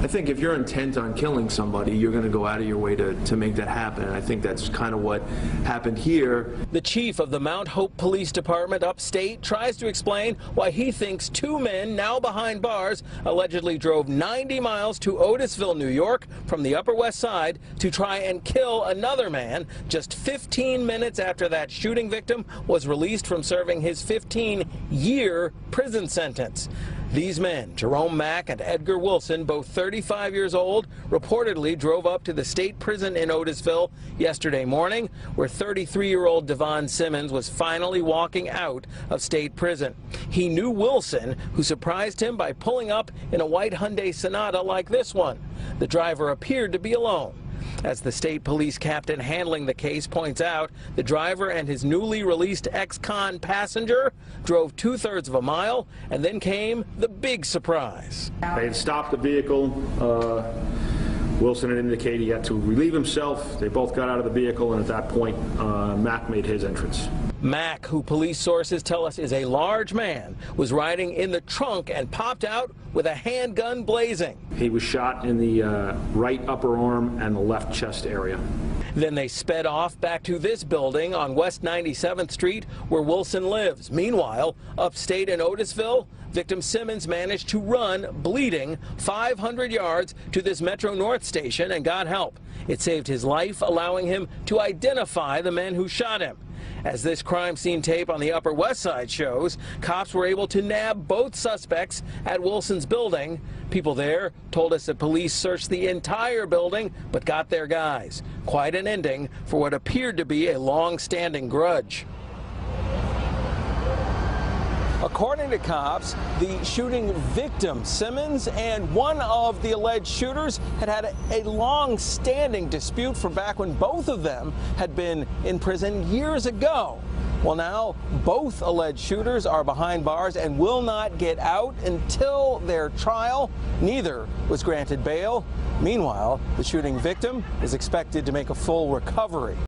I think if you're intent on killing somebody, you're going to go out of your way to make that happen. And I think that's kind of what happened here. The chief of the Mount Hope Police Department upstate tries to explain why he thinks two men now behind bars allegedly drove 90 miles to Otisville, New York from the Upper West Side to try and kill another man just 15 minutes after that shooting victim was released from serving his 15-year prison sentence. These men, Jerome Mack and Edgar Wilson, both 35 years old, reportedly drove up to the state prison in Otisville yesterday morning, where 33-year-old Devon Simmons was finally walking out of state prison. He knew Wilson, who surprised him by pulling up in a white Hyundai Sonata like this one. The driver appeared to be alone. As the state police captain handling the case points out, the driver and his newly released ex-con passenger drove 2/3 of a mile, and then came the big surprise. They had stopped the vehicle. Wilson had indicated he had to relieve himself. They both got out of the vehicle, and at that point, Mack made his entrance. Mack, who police sources tell us is a large man, was riding in the trunk and popped out with a handgun blazing. He was shot in the right upper arm and the left chest area. Then they sped off back to this building on West 97th Street where Wilson lives. Meanwhile, upstate in Otisville, victim Simmons managed to run, bleeding, 500 yards to this Metro North station and got help. It saved his life, allowing him to identify the men who shot him. As this crime scene tape on the Upper West Side shows, cops were able to nab both suspects at Wilson's building. People there told us that police searched the entire building but got their guys. Quite an ending for what appeared to be a long-standing grudge. According to cops, the shooting victim, Simmons, and one of the alleged shooters had a long-standing dispute from back when both of them had been in prison years ago. Well, now both alleged shooters are behind bars and will not get out until their trial. Neither was granted bail. Meanwhile, the shooting victim is expected to make a full recovery.